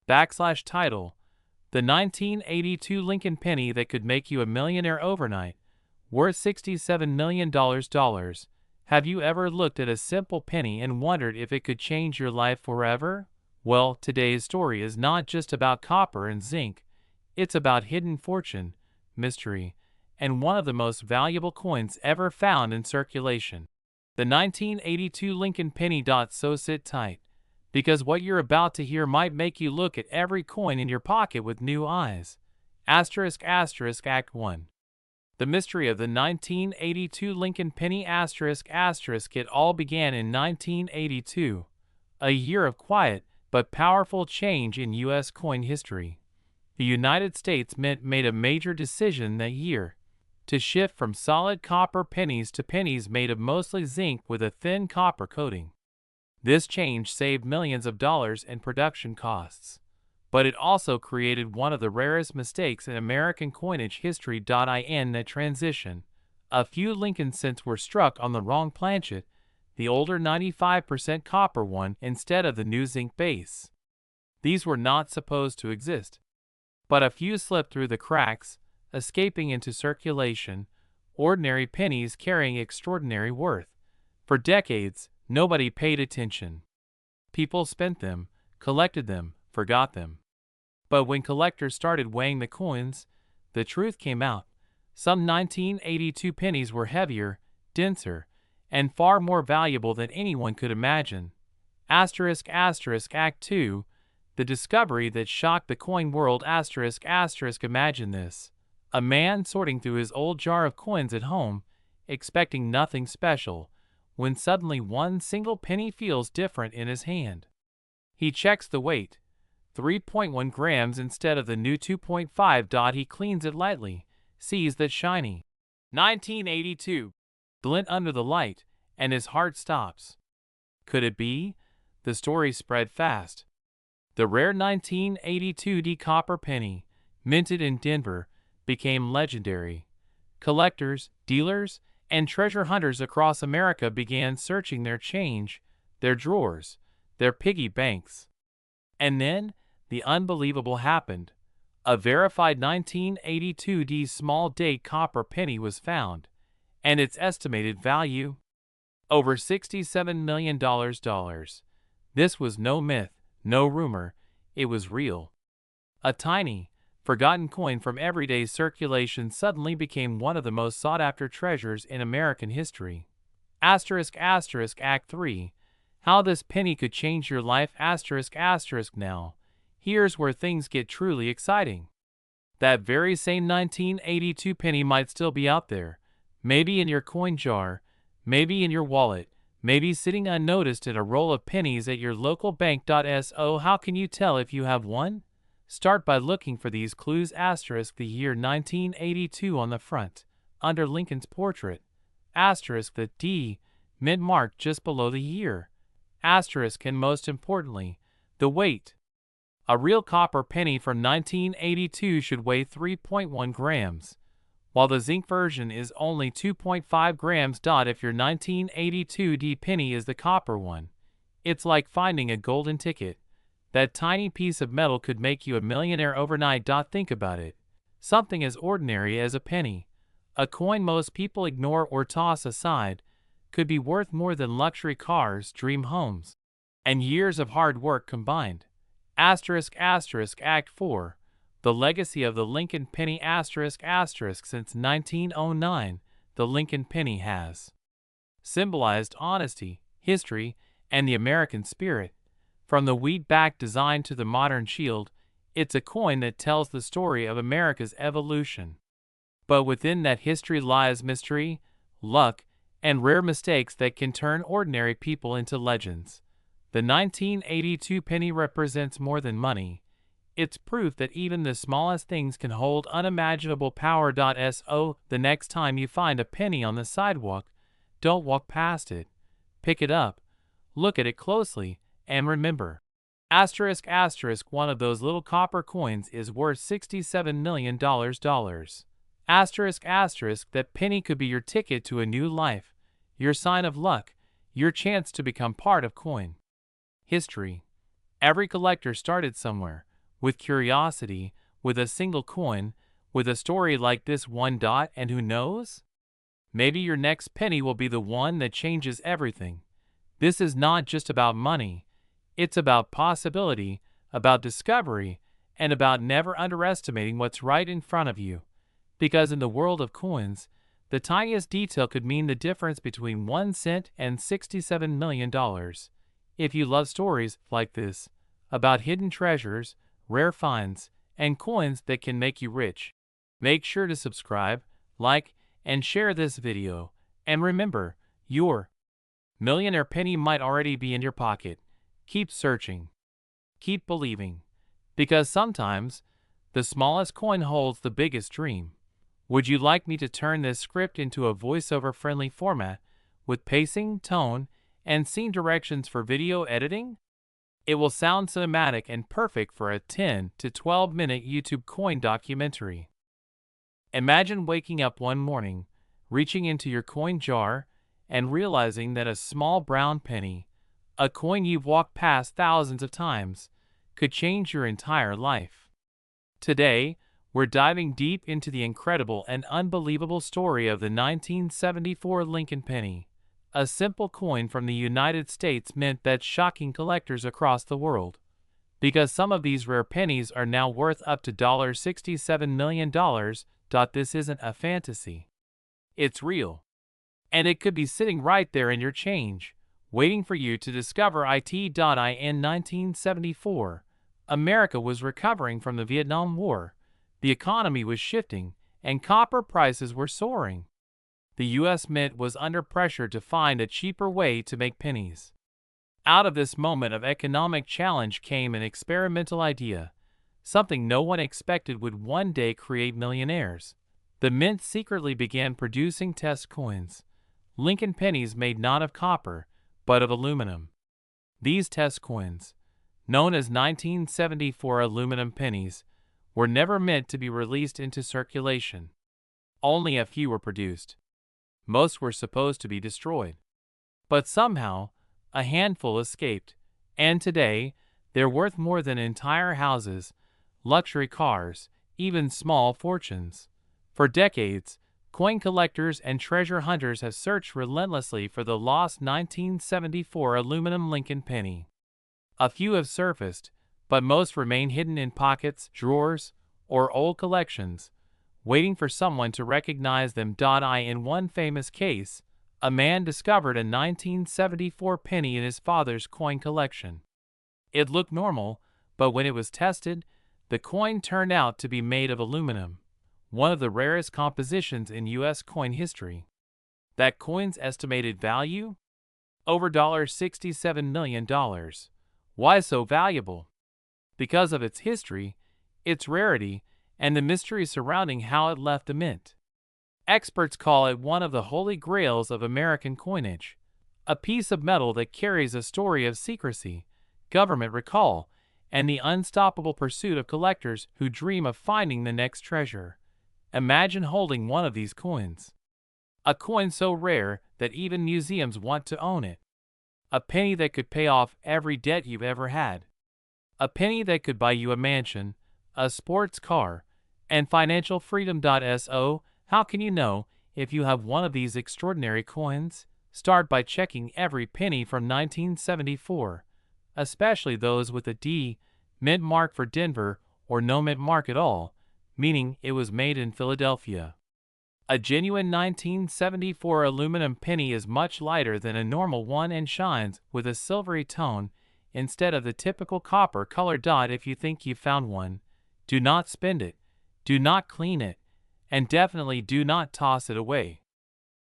Title: The 1982 Lincoln Penny that could make you a millionaire overnight, worth $67 million. Have you ever looked at a simple penny and wondered if it could change your life forever? Well, today's story is not just about copper and zinc. It's about hidden fortune, mystery, and one of the most valuable coins ever found in circulation. The 1982 Lincoln Penny. So sit tight, because what you're about to hear might make you look at every coin in your pocket with new eyes. Act 1. The mystery of the 1982 Lincoln Penny. It all began in 1982, a year of quiet but powerful change in U.S. coin history. The United States Mint made a major decision that year to shift from solid copper pennies to pennies made of mostly zinc with a thin copper coating. This change saved millions of dollars in production costs, but it also created one of the rarest mistakes in American coinage history. In that transition, a few Lincoln cents were struck on the wrong planchet, the older 95% copper one instead of the new zinc base. These were not supposed to exist, but a few slipped through the cracks, escaping into circulation, ordinary pennies carrying extraordinary worth. For decades, nobody paid attention. People spent them, collected them, forgot them. But when collectors started weighing the coins, the truth came out. Some 1982 pennies were heavier, denser, and far more valuable than anyone could imagine. Act 2. The discovery that shocked the coin world. Imagine this. A man sorting through his old jar of coins at home, expecting nothing special, when suddenly one single penny feels different in his hand. He checks the weight, 3.1 grams instead of the new 2.5. He cleans it lightly, sees that shiny 1982 glint under the light, and his heart stops. Could it be? The story spread fast. The rare 1982 copper penny, minted in Denver, became legendary. Collectors, dealers, and treasure hunters across America began searching their change, their drawers, their piggy banks. And then, the unbelievable happened. A verified 1982 small date copper penny was found, and its estimated value? Over $67 million. This was no myth, no rumor, it was real. A tiny, forgotten coin from everyday circulation suddenly became one of the most sought-after treasures in American history. Act 3. How this penny could change your life. Now, here's where things get truly exciting. That very same 1982 penny might still be out there, maybe in your coin jar, maybe in your wallet, maybe sitting unnoticed in a roll of pennies at your local bank. So how can you tell if you have one? Start by looking for these clues. The year 1982 on the front, under Lincoln's portrait. The D, mint marked just below the year. And most importantly, the weight. A real copper penny from 1982 should weigh 3.1 grams, while the zinc version is only 2.5 grams. If your 1982 penny is the copper one, it's like finding a golden ticket. That tiny piece of metal could make you a millionaire overnight. Think about it. Something as ordinary as a penny, a coin most people ignore or toss aside, could be worth more than luxury cars, dream homes, and years of hard work combined. Act 4. The legacy of the Lincoln Penny. Since 1909, the Lincoln Penny has symbolized honesty, history, and the American spirit. From the wheat-backed design to the modern shield, it's a coin that tells the story of America's evolution. But within that history lies mystery, luck, and rare mistakes that can turn ordinary people into legends. The 1982 penny represents more than money. It's proof that even the smallest things can hold unimaginable power. So, the next time you find a penny on the sidewalk, don't walk past it. Pick it up, look at it closely, and remember, one of those little copper coins is worth $67 million. That penny could be your ticket to a new life, your sign of luck, your chance to become part of coin history. Every collector started somewhere, with curiosity, with a single coin, with a story like this one dot, and who knows? Maybe your next penny will be the one that changes everything. This is not just about money. It's about possibility, about discovery, and about never underestimating what's right in front of you. Because in the world of coins, the tiniest detail could mean the difference between 1 cent and $67 million. If you love stories like this, about hidden treasures, rare finds, and coins that can make you rich, make sure to subscribe, like, and share this video. And remember, your millionaire penny might already be in your pocket. Keep searching. Keep believing. Because sometimes, the smallest coin holds the biggest dream. Would you like me to turn this script into a voiceover-friendly format with pacing, tone, and scene directions for video editing? It will sound cinematic and perfect for a 10 to 12-minute YouTube coin documentary. Imagine waking up one morning, reaching into your coin jar, and realizing that a small brown penny, a coin you've walked past thousands of times, could change your entire life. Today, we're diving deep into the incredible and unbelievable story of the 1974 Lincoln penny, a simple coin from the United States mint that's shocking collectors across the world. Because some of these rare pennies are now worth up to $67 million, this isn't a fantasy. It's real. And it could be sitting right there in your change, waiting for you to discover it. In 1974, America was recovering from the Vietnam War. The economy was shifting, and copper prices were soaring. The U.S. Mint was under pressure to find a cheaper way to make pennies. Out of this moment of economic challenge came an experimental idea, something no one expected would one day create millionaires. The Mint secretly began producing test coins, Lincoln pennies made not of copper, but of aluminum. These test coins, known as 1974 aluminum pennies, were never meant to be released into circulation. Only a few were produced. Most were supposed to be destroyed. But somehow, a handful escaped, and today, they're worth more than entire houses, luxury cars, even small fortunes. For decades, coin collectors and treasure hunters have searched relentlessly for the lost 1974 aluminum Lincoln penny. A few have surfaced, but most remain hidden in pockets, drawers, or old collections, waiting for someone to recognize them. In one famous case, a man discovered a 1974 penny in his father's coin collection. It looked normal, but when it was tested, the coin turned out to be made of aluminum, one of the rarest compositions in U.S. coin history. That coin's estimated value? Over $67 million. Why so valuable? Because of its history, its rarity, and the mystery surrounding how it left the mint. Experts call it one of the holy grails of American coinage, a piece of metal that carries a story of secrecy, government recall, and the unstoppable pursuit of collectors who dream of finding the next treasure. Imagine holding one of these coins. A coin so rare that even museums want to own it. A penny that could pay off every debt you've ever had. A penny that could buy you a mansion, a sports car, and financial freedom. So, how can you know if you have one of these extraordinary coins? Start by checking every penny from 1974, especially those with a D mint mark for Denver or no mint mark at all, meaning it was made in Philadelphia. A genuine 1974 aluminum penny is much lighter than a normal one and shines with a silvery tone instead of the typical copper color. If you think you've found one, do not spend it, do not clean it, and definitely do not toss it away.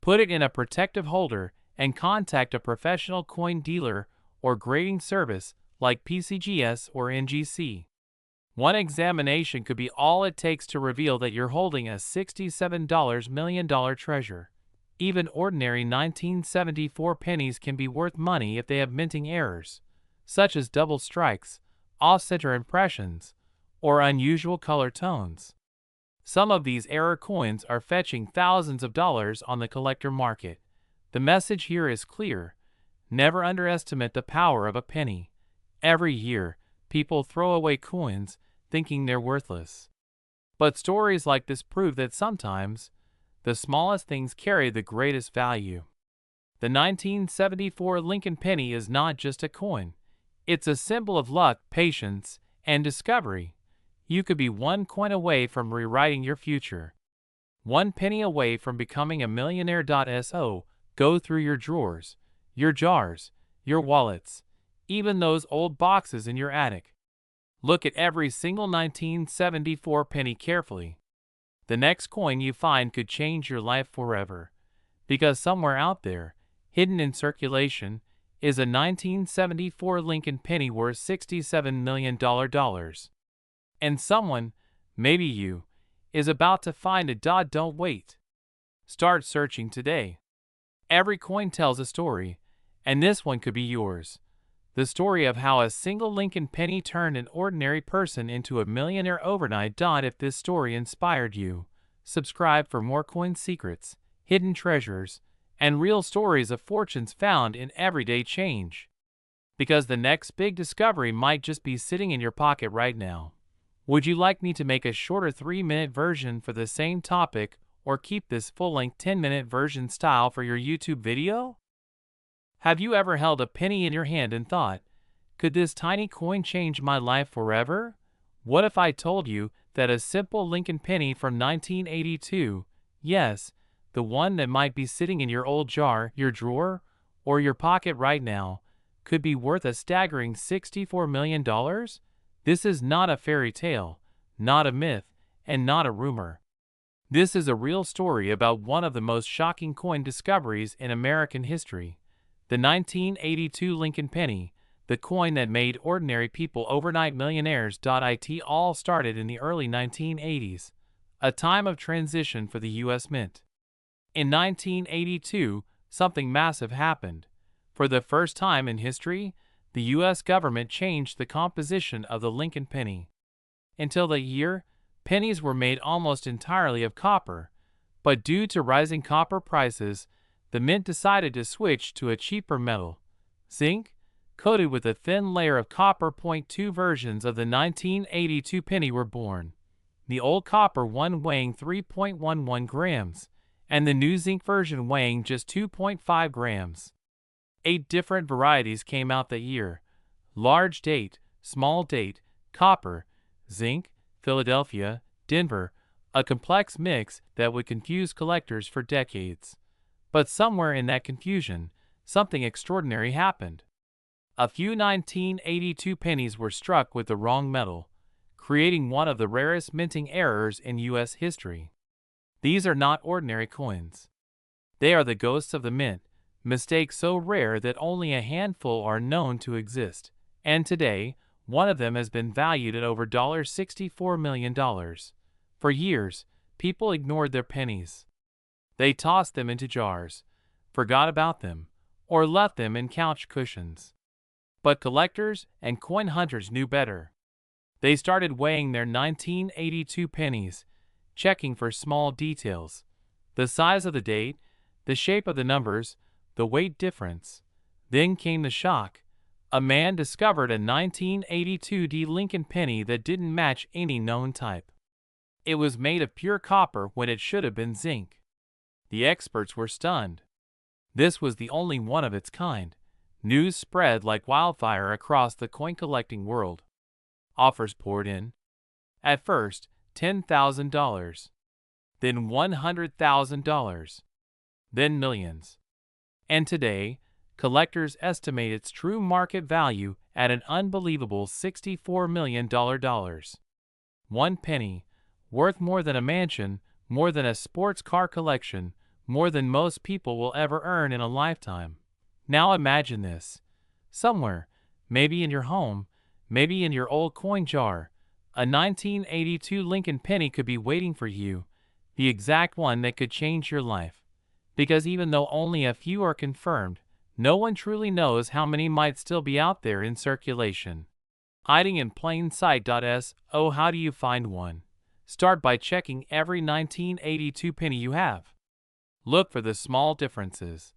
Put it in a protective holder and contact a professional coin dealer or grading service like PCGS or NGC. One examination could be all it takes to reveal that you're holding a $67 million treasure. Even ordinary 1974 pennies can be worth money if they have minting errors, such as double strikes, off-center impressions, or unusual color tones. Some of these error coins are fetching thousands of dollars on the collector market. The message here is clear. Never underestimate the power of a penny. Every year, people throw away coins, thinking they're worthless. But stories like this prove that sometimes the smallest things carry the greatest value. The 1974 Lincoln penny is not just a coin. It's a symbol of luck, patience, and discovery. You could be one coin away from rewriting your future. One penny away from becoming a millionaire. So go through your drawers, your jars, your wallets, even those old boxes in your attic. Look at every single 1974 penny carefully. The next coin you find could change your life forever, because somewhere out there, hidden in circulation, is a 1974 Lincoln penny worth $67 million. And someone, maybe you, is about to find it. Don't wait. Start searching today. Every coin tells a story, and this one could be yours. The story of how a single Lincoln penny turned an ordinary person into a millionaire overnight. If this story inspired you, subscribe for more coin secrets, hidden treasures, and real stories of fortunes found in everyday change. Because the next big discovery might just be sitting in your pocket right now. Would you like me to make a shorter 3-minute version for the same topic, or keep this full-length 10-minute version style for your YouTube video? Have you ever held a penny in your hand and thought, could this tiny coin change my life forever? What if I told you that a simple Lincoln penny from 1982, yes, the one that might be sitting in your old jar, your drawer, or your pocket right now, could be worth a staggering $64 million? This is not a fairy tale, not a myth, and not a rumor. This is a real story about one of the most shocking coin discoveries in American history. The 1982 Lincoln penny, the coin that made ordinary people overnight millionaires. It all started in the early 1980s, a time of transition for the U.S. Mint. In 1982, something massive happened. For the first time in history, the U.S. government changed the composition of the Lincoln penny. Until that year, pennies were made almost entirely of copper, but due to rising copper prices, the mint decided to switch to a cheaper metal, zinc, coated with a thin layer of copper. Two versions of the 1982 penny were born. The old copper one weighing 3.11 grams, and the new zinc version weighing just 2.5 grams. 8 different varieties came out that year: large date, small date, copper, zinc, Philadelphia, Denver, a complex mix that would confuse collectors for decades. But somewhere in that confusion, something extraordinary happened. A few 1982 pennies were struck with the wrong metal, creating one of the rarest minting errors in U.S. history. These are not ordinary coins. They are the ghosts of the mint, mistakes so rare that only a handful are known to exist, and today, one of them has been valued at over $64 million. For years, people ignored their pennies. They tossed them into jars, forgot about them, or left them in couch cushions. But collectors and coin hunters knew better. They started weighing their 1982 pennies, checking for small details: the size of the date, the shape of the numbers, the weight difference. Then came the shock. A man discovered a 1982 Lincoln penny that didn't match any known type. It was made of pure copper when it should have been zinc. The experts were stunned. This was the only one of its kind. News spread like wildfire across the coin-collecting world. Offers poured in. At first, $10,000. Then $100,000. Then millions. And today, collectors estimate its true market value at an unbelievable $64 million. One penny, worth more than a mansion, more than a sports car collection, more than most people will ever earn in a lifetime. Now imagine this. Somewhere, maybe in your home, maybe in your old coin jar, a 1982 Lincoln penny could be waiting for you, the exact one that could change your life. Because even though only a few are confirmed, no one truly knows how many might still be out there in circulation, hiding in plain sight. So how do you find one? Start by checking every 1982 penny you have. Look for the small differences.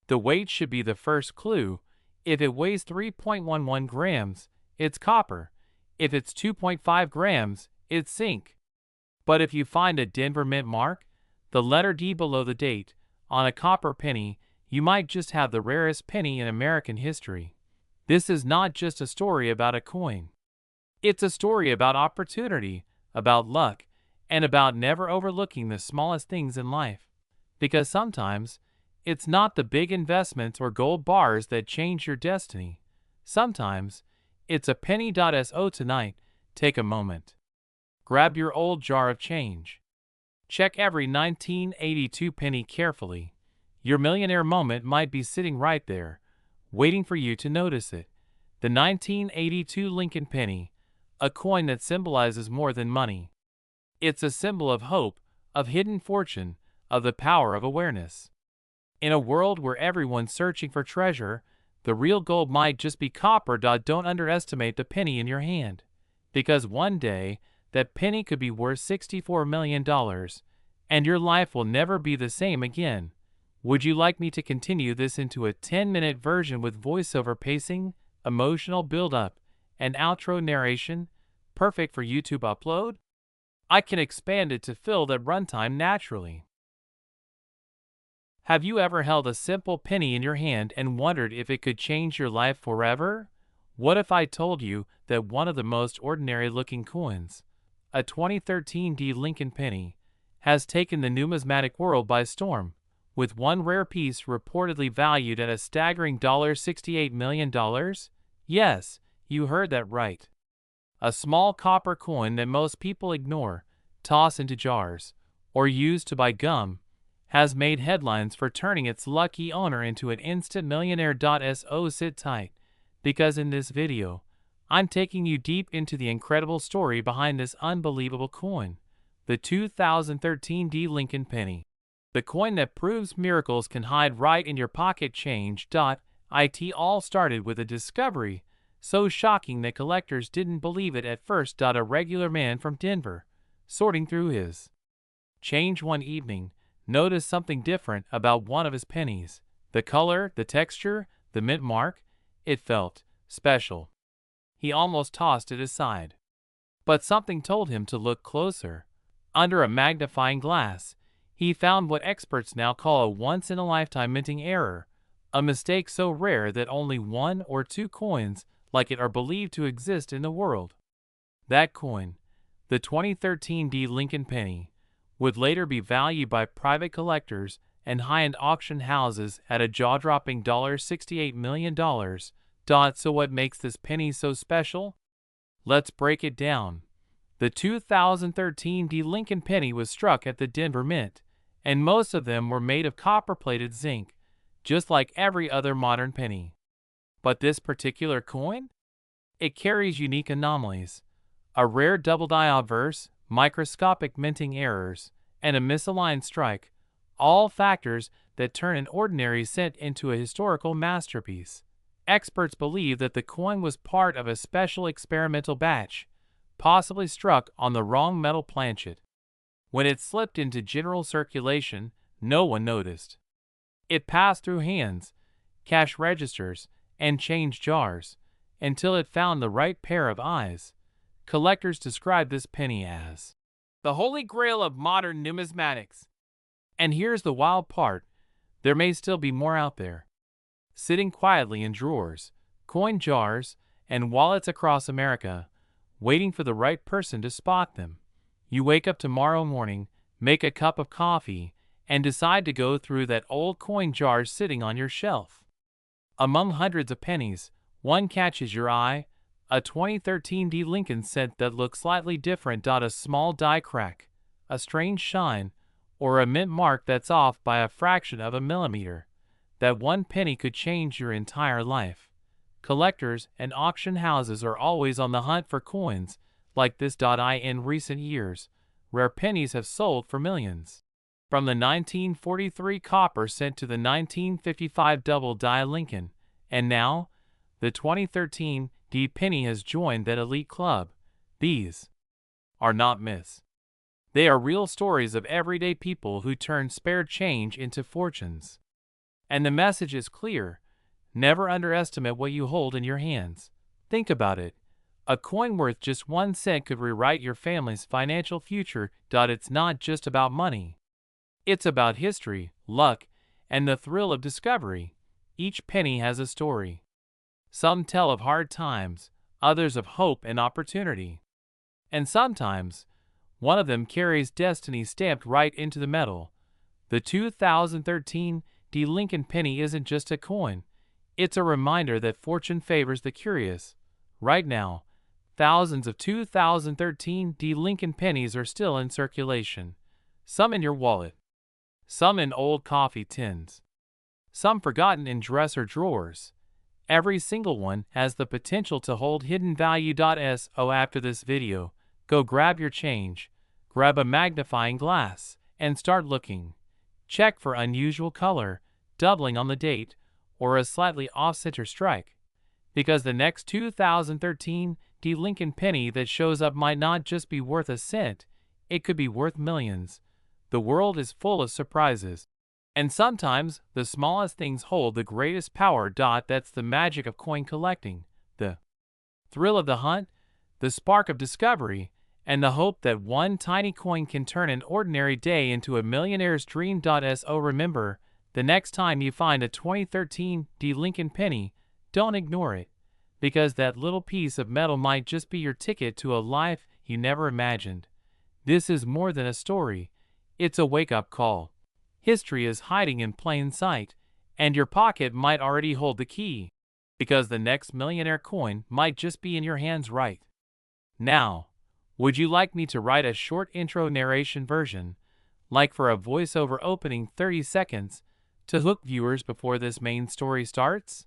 The weight should be the first clue. If it weighs 3.11 grams, it's copper. If it's 2.5 grams, it's zinc. But if you find a Denver mint mark, the letter D below the date, on a copper penny, you might just have the rarest penny in American history. This is not just a story about a coin. It's a story about opportunity, about luck, and about never overlooking the smallest things in life. Because sometimes, it's not the big investments or gold bars that change your destiny. Sometimes, it's a penny.so. Tonight, take a moment. Grab your old jar of change. Check every 1982 penny carefully. Your millionaire moment might be sitting right there, waiting for you to notice it. The 1982 Lincoln penny, a coin that symbolizes more than money. It's a symbol of hope, of hidden fortune, of the power of awareness. In a world where everyone's searching for treasure, the real gold might just be copper. Don't underestimate the penny in your hand. Because one day, that penny could be worth $64 million, and your life will never be the same again. Would you like me to continue this into a 10-minute version with voiceover pacing, emotional build-up, and outro narration, perfect for YouTube upload? I can expand it to fill that runtime naturally. Have you ever held a simple penny in your hand and wondered if it could change your life forever? What if I told you that one of the most ordinary-looking coins, a 2013 D Lincoln penny, has taken the numismatic world by storm, with one rare piece reportedly valued at a staggering $68 million? Yes, you heard that right. A small copper coin that most people ignore, toss into jars, or use to buy gum, has made headlines for turning its lucky owner into an instant millionaire. So sit tight, because in this video, I'm taking you deep into the incredible story behind this unbelievable coin, the 2013 D Lincoln penny. The coin that proves miracles can hide right in your pocket. Change. It all started with a discovery so shocking that collectors didn't believe it at first. A regular man from Denver, sorting through his change one evening, noticed something different about one of his pennies. The color, the texture, the mint mark, it felt special. He almost tossed it aside. But something told him to look closer. Under a magnifying glass, he found what experts now call a once-in-a-lifetime minting error, a mistake so rare that only one or two coins like it are believed to exist in the world. That coin, the 2013 D Lincoln penny, would later be valued by private collectors and high-end auction houses at a jaw-dropping $68 million. So what makes this penny so special? Let's break it down. The 2013 D Lincoln penny was struck at the Denver Mint, and most of them were made of copper-plated zinc, just like every other modern penny. But this particular coin? It carries unique anomalies. A rare double-die obverse, microscopic minting errors, and a misaligned strike, all factors that turn an ordinary cent into a historical masterpiece. Experts believe that the coin was part of a special experimental batch, possibly struck on the wrong metal planchet. When it slipped into general circulation, no one noticed. It passed through hands, cash registers, and change jars, until it found the right pair of eyes. Collectors describe this penny as the holy grail of modern numismatics. And here's the wild part, there may still be more out there, sitting quietly in drawers, coin jars, and wallets across America, waiting for the right person to spot them. You wake up tomorrow morning, make a cup of coffee, and decide to go through that old coin jar sitting on your shelf. Among hundreds of pennies, one catches your eye, a 2013 D Lincoln cent that looks slightly different. A small die crack, a strange shine, or a mint mark that's off by a fraction of a millimeter. That one penny could change your entire life. Collectors and auction houses are always on the hunt for coins like this. In recent years, rare pennies have sold for millions. From the 1943 copper cent to the 1955 double-die Lincoln, and now, the 2013 D penny has joined that elite club. These are not myths. They are real stories of everyday people who turn spare change into fortunes. And the message is clear: never underestimate what you hold in your hands. Think about it. A coin worth just 1 cent could rewrite your family's financial future. It's not just about money. It's about history, luck, and the thrill of discovery. Each penny has a story. Some tell of hard times, others of hope and opportunity. And sometimes, one of them carries destiny stamped right into the metal. The 2013 D. Lincoln penny isn't just a coin. It's a reminder that fortune favors the curious. Right now, thousands of 2013 D. Lincoln pennies are still in circulation. Some in your wallet. Some in old coffee tins. Some forgotten in dresser drawers. Every single one has the potential to hold hidden value. So after this video, go grab your change, grab a magnifying glass, and start looking. Check for unusual color, doubling on the date, or a slightly off-center strike. Because the next 2013 D. Lincoln penny that shows up might not just be worth a cent, it could be worth millions. The world is full of surprises. And sometimes, the smallest things hold the greatest power. That's the magic of coin collecting. The thrill of the hunt, the spark of discovery, and the hope that one tiny coin can turn an ordinary day into a millionaire's dream. So remember, the next time you find a 2013 D. Lincoln penny, don't ignore it. Because that little piece of metal might just be your ticket to a life you never imagined. This is more than a story. It's a wake-up call. History is hiding in plain sight, and your pocket might already hold the key. Because the next millionaire coin might just be in your hands right now. Would you like me to write a short intro narration version, like for a voiceover opening 30 seconds, to hook viewers before this main story starts?